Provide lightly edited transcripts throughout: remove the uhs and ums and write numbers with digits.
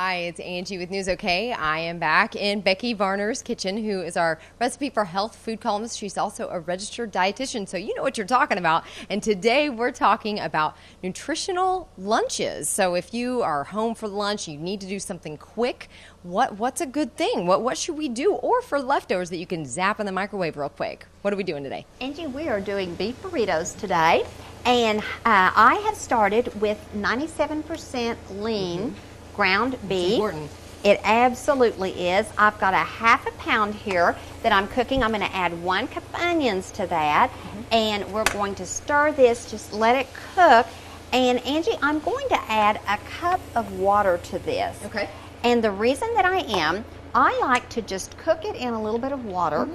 Hi, it's Angie with News OK. I am back in Becky Varner's kitchen, who is our recipe for health food columnist. She's also a registered dietitian, so you know what you're talking about. And today we're talking about nutritional lunches. So if you are home for lunch, you need to do something quick, what's a good thing? What should we do? Or for leftovers that you can zap in the microwave real quick. What are we doing today? Angie, we are doing beef burritos today. And I have started with 97% lean ground beef. Important. It absolutely is. I've got a half a pound here that I'm cooking. I'm going to add 1 cup of onions to that. And we're going to stir this, just let it cook. And Angie, I'm going to add a cup of water to this. Okay. And the reason that I like to just cook it in a little bit of water.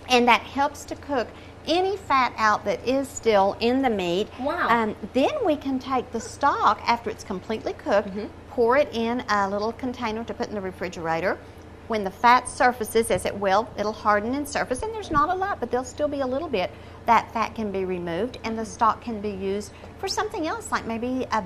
And that helps to cook any fat out that is still in the meat. Wow. Then we can take the stock after it's completely cooked, pour it in a little container to put in the refrigerator. When the fat surfaces, as it will, it'll harden and surface, and there's not a lot, but there'll still be a little bit. That fat can be removed, and the stock can be used for something else, like maybe a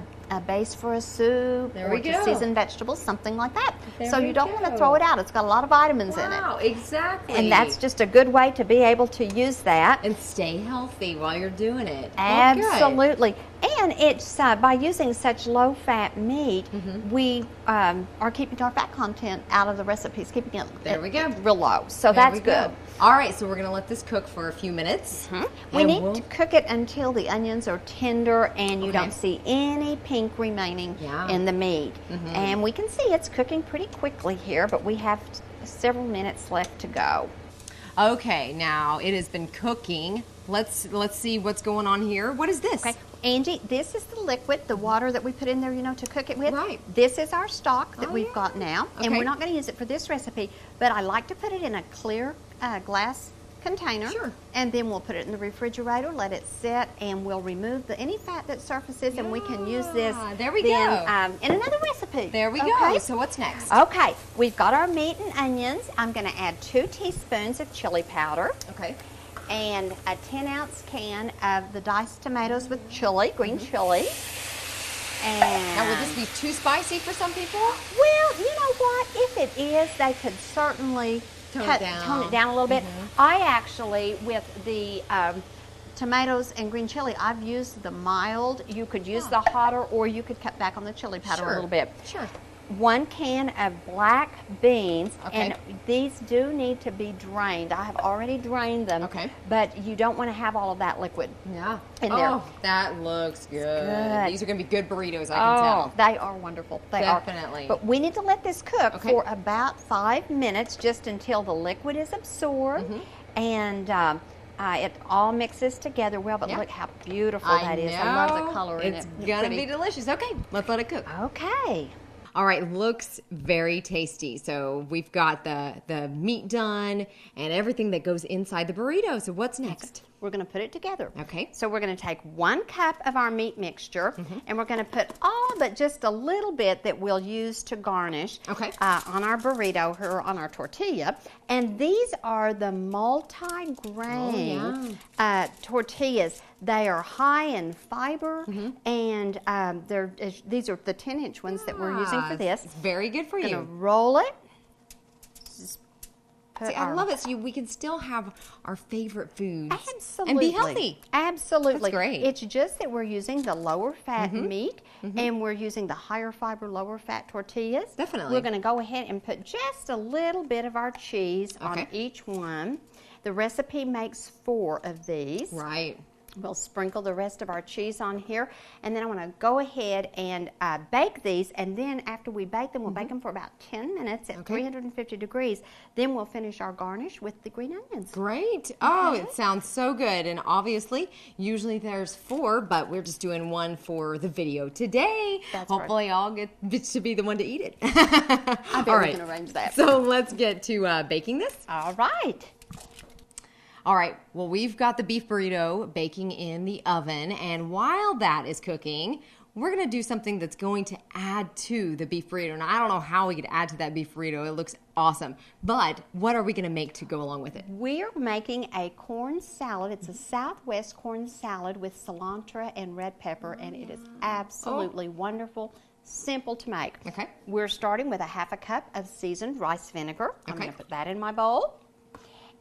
base for a soup, or to season vegetables, something like that. So you don't want to throw it out. It's got a lot of vitamins in it. Wow, exactly. And that's just a good way to be able to use that. And stay healthy while you're doing it. Absolutely. And it's by using such low-fat meat, we are keeping our fat content out of the recipes, keeping it real low. So that's good. All right, so we're going to let this cook for a few minutes. We need to cook it until the onions are tender and you don't see any pink remaining in the meat. And we can see it's cooking pretty quickly here, but we have several minutes left to go. Okay, now it has been cooking. Let's see what's going on here. What is this? Okay, Angie, this is the liquid, the water that we put in there, to cook it with. Right. This is our stock that we've got now, and we're not going to use it for this recipe, but I like to put it in a clear glass container. Sure. And then we'll put it in the refrigerator, let it sit, and we'll remove any fat that surfaces, and we can use this there we go. In another recipe. There we go. So what's next? Okay, we've got our meat and onions. I'm going to add 2 teaspoons of chili powder. Okay. And a 10-ounce can of the diced tomatoes with chili, green chili. And now, will this be too spicy for some people? Well, you know what? If it is, they could certainly tone it down a little bit. I actually, with the tomatoes and green chili, I've used the mild. You could use the hotter, or you could cut back on the chili powder a little bit. Sure. 1 can of black beans, and these do need to be drained. I have already drained them, but you don't want to have all of that liquid in there. Oh, that looks good. These are going to be good burritos, I can tell. They are wonderful. They are. But we need to let this cook for about 5 minutes, just until the liquid is absorbed, and it all mixes together well. But look how beautiful that is. I love the color in it. It's going to be delicious. Okay, let's let it cook. Okay. All right, looks very tasty. So we've got the meat done and everything that goes inside the burrito. So what's next? We're going to put it together. Okay. So we're going to take 1 cup of our meat mixture, and we're going to put all but just a little bit that we'll use to garnish on our burrito or on our tortilla. And these are the multi-grain tortillas. They are high in fiber, and these are the 10-inch ones that we're using for this. It's very good for you. Going to roll it. See, I love it. So we can still have our favorite foods. Absolutely. And be healthy. Absolutely. That's great. It's just that we're using the lower fat meat, and we're using the higher fiber, lower fat tortillas. Definitely. We're going to go ahead and put just a little bit of our cheese on each one. The recipe makes 4 of these. Right. We'll sprinkle the rest of our cheese on here, and then I want to go ahead and bake these, and then after we bake them, we'll bake them for about 10 minutes at 350 degrees. Then we'll finish our garnish with the green onions. Great. Oh, it sounds so good. And obviously, usually there's 4, but we're just doing 1 for the video today. Hopefully I'll get to be the one to eat it. I bet we can arrange that. So let's get to baking this. All right. All right, well, we've got the beef burrito baking in the oven, and while that is cooking, we're going to do something that's going to add to the beef burrito. Now, I don't know how we could add to that beef burrito. It looks awesome. But what are we going to make to go along with it? We're making a corn salad. It's a Southwest corn salad with cilantro and red pepper, and it is absolutely wonderful, Simple to make. Okay. We're starting with a 1/2 cup of seasoned rice vinegar. I'm Okay. going to put that in my bowl.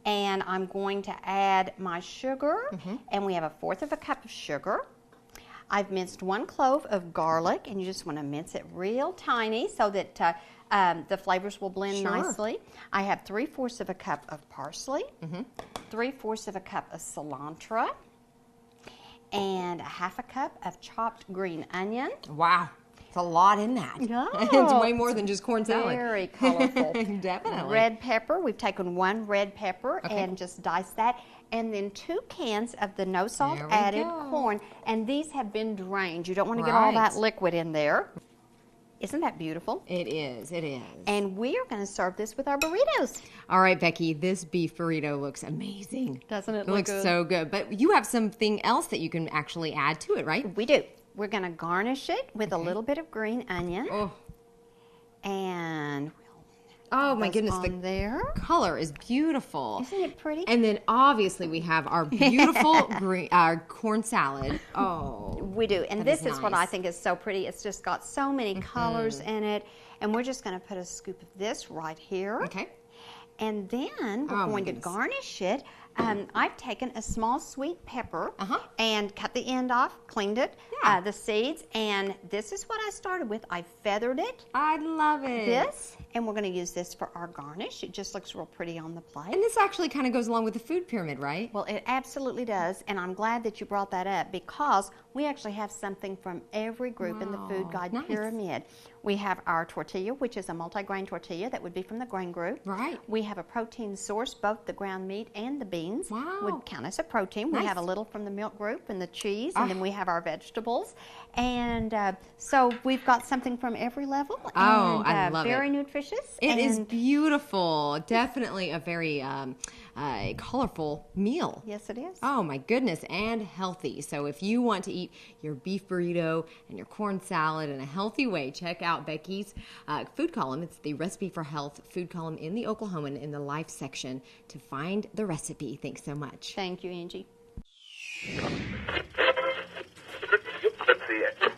And I'm going to add my sugar, and we have 1/4 cup of sugar. I've minced 1 clove of garlic, and you just want to mince it real tiny so that the flavors will blend nicely. I have 3/4 cup of parsley, 3/4 cup of cilantro, and a 1/2 cup of chopped green onion. Wow. It's a lot in that. Yeah. It's way more than just corn salad. Very colorful. Definitely. Red pepper. We've taken 1 red pepper and just diced that. And then 2 cans of the no salt added corn. And these have been drained. You don't want to get all that liquid in there. Isn't that beautiful? It is. It is. And we are going to serve this with our burritos. All right, Becky, this beef burrito looks amazing. Doesn't it It look looks good? so good. But you have something else that you can actually add to it, right? We do. We're going to garnish it with a little bit of green onion. Oh, And oh my goodness. on there. Color is beautiful. Isn't it pretty? And then obviously we have our beautiful our corn salad. Oh. We do. And That this is is what I nice. think is so pretty. It's just got so many colors in it. And we're just going to put a scoop of this right here. Okay. And then we're Oh, my going to goodness. garnish it. I've taken a small sweet pepper Uh-huh. and cut the end off, cleaned it, Yeah. the seeds, and this is what I started with. I feathered it, I love it. this, and we're going to use this for our garnish. It just looks real pretty on the plate. And this actually kind of goes along with the food pyramid, right? Well, it absolutely does, and I'm glad that you brought that up because we actually have something from every group in the Food Guide nice. Pyramid. We have our tortilla, which is a multi-grain tortilla that would be from the grain group. Right. We have a protein source, both the ground meat and the beans Wow. would count as a protein. We Nice. have a little from the milk group and the cheese, and then we have our vegetables. And so we've got something from every level. Oh, and, I love very it. nutritious. It is and beautiful. Definitely a very colorful meal. Yes, it is. Oh my goodness, and healthy. So if you want to eat your beef burrito and your corn salad in a healthy way, check out Becky's food column. It's the Recipe for Health food column in the Oklahoman in the Life section to find the recipe. Thanks so much. Thank you, Angie. Let's see it.